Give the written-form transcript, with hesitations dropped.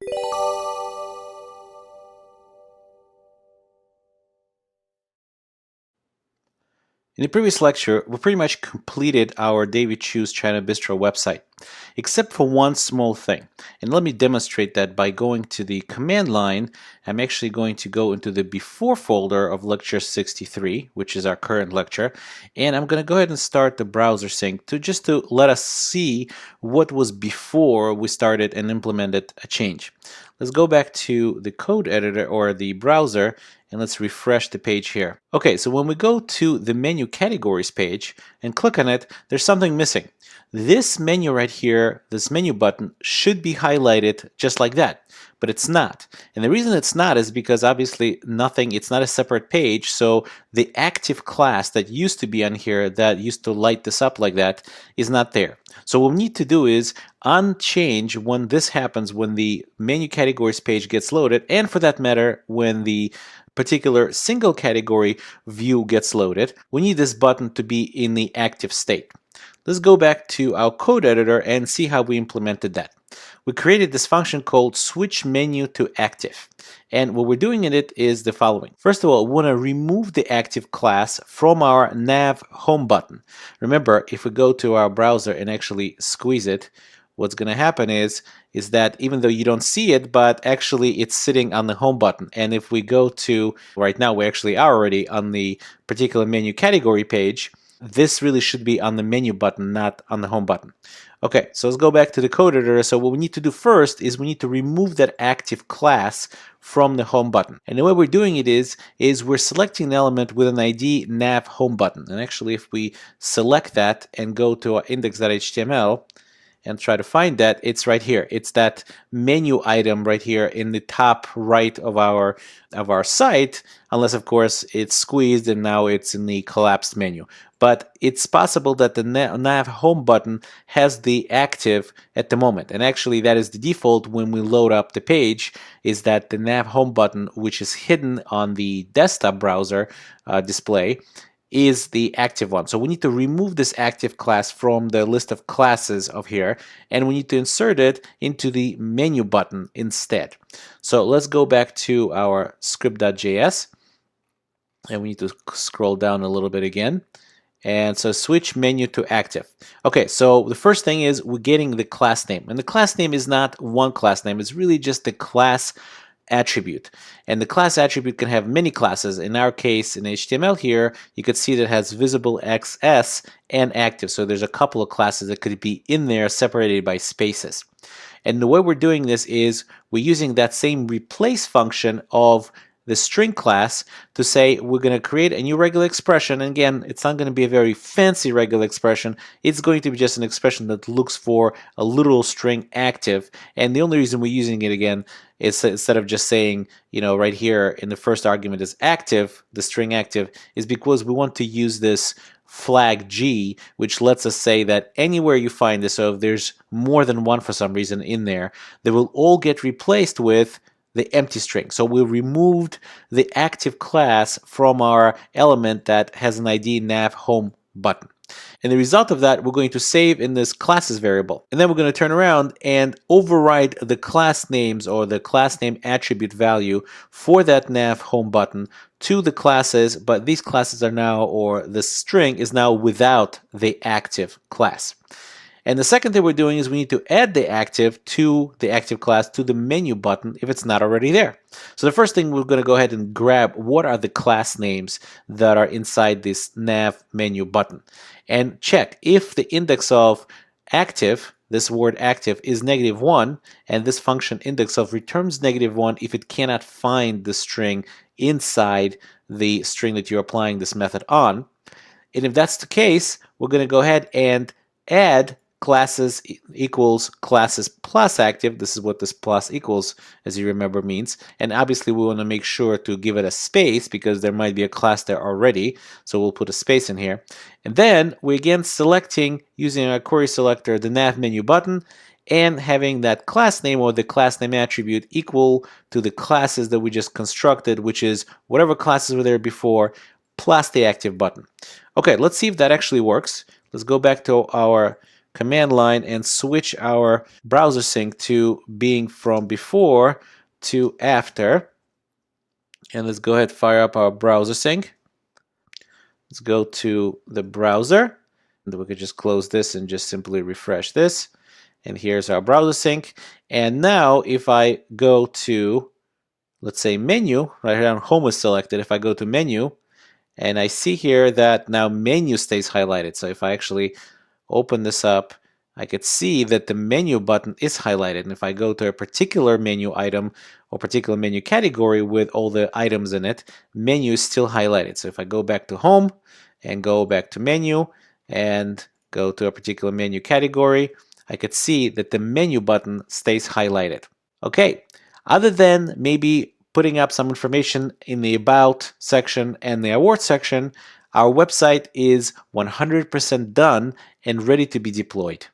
In the previous lecture, we pretty much completed our David Choose China Bistro website, except for one small thing. And let me demonstrate that by going to the command line. I'm actually going to go into the before folder of lecture 63, which is our current lecture, and I'm going to go ahead and start the browser sync just to let us see what was before we started and implemented a change. Let's go back to the code editor or the browser, and let's refresh the page here. Okay, so when we go to the menu categories page and click on it, there's something missing. This menu right here, this menu button, should be highlighted just like that, but it's not. And the reason it's not is because obviously it's not a separate page, so the active class that used to be on here that used to light this up like that is not there. So what we need to do is unchange when this happens, when the menu categories page gets loaded, and for that matter, when the particular single category view gets loaded, we need this button to be in the active state. Let's go back to our code editor and see how we implemented that. We created this function called switch menu to active. And what we're doing in it is the following. First of all, we want to remove the active class from our nav home button. Remember, if we go to our browser and actually squeeze it, what's going to happen is that even though you don't see it, but actually it's sitting on the home button. And if we go to, right now we actually are already on the particular menu category page, this really should be on the menu button, not on the home button. Okay, so let's go back to the code editor. So what we need to do first is we need to remove that active class from the home button. And the way we're doing it is we're selecting an element with an ID nav home button. And actually, if we select that and go to our index.html, and try to find that, it's right here. It's that menu item right here in the top right of our site, unless of course it's squeezed and now it's in the collapsed menu. But it's possible that the nav home button has the active at the moment, and actually that is the default when we load up the page, is that the nav home button, which is hidden on the desktop browser display, is the active one. So we need to remove this active class from the list of classes of here, and we need to insert it into the menu button instead. So let's go back to our script.js, and we need to scroll down a little bit again. And so switch menu to active. Okay, so the first thing is we're getting the class name, and the class name is not one class name, it's really just the class attribute. And the class attribute can have many classes. In our case, in HTML here, you could see that it has visible, XS, and active. So there's a couple of classes that could be in there separated by spaces. And the way we're doing this is we're using that same replace function of the string class to say we're going to create a new regular expression. And again, it's not going to be a very fancy regular expression. It's going to be just an expression that looks for a literal string active. And the only reason we're using it again is instead of just saying, you know, right here in the first argument is active, the string active, is because we want to use this flag G, which lets us say that anywhere you find this, so if there's more than one for some reason in there, they will all get replaced with the empty string. So we removed the active class from our element that has an ID nav home button. And the result of that, we're going to save in this classes variable. And then we're going to turn around and override the class names or the class name attribute value for that nav home button to the classes, but these classes are now, or the string is now without the active class. And the second thing we're doing is we need to add the active class to the menu button if it's not already there. So the first thing, we're going to go ahead and grab what are the class names that are inside this nav menu button and check if the index of active, this word active, is -1, and this function index of returns -1 if it cannot find the string inside the string that you're applying this method on. And if that's the case, we're going to go ahead and add classes equals classes plus active. This is what this plus equals, as you remember, means. And obviously we want to make sure to give it a space because there might be a class there already. So we'll put a space in here. And then we're again selecting, using our query selector, the nav menu button, and having that class name or the class name attribute equal to the classes that we just constructed, which is whatever classes were there before plus the active button. Okay, let's see if that actually works. Let's go back to our command line and switch our browser sync to being from before to after. And let's go ahead and fire up our browser sync. Let's go to the browser. And we could just close this and just simply refresh this. And here's our browser sync. And now if I go to, let's say, menu, right here on home is selected. If I go to menu, and I see here that now menu stays highlighted. So if I actually open this up, I could see that the menu button is highlighted. And if I go to a particular menu item or particular menu category with all the items in it, menu is still highlighted. So if I go back to home and go back to menu and go to a particular menu category, I could see that the menu button stays highlighted. Okay, other than maybe putting up some information in the About section and the Award section, our website is 100% done and ready to be deployed.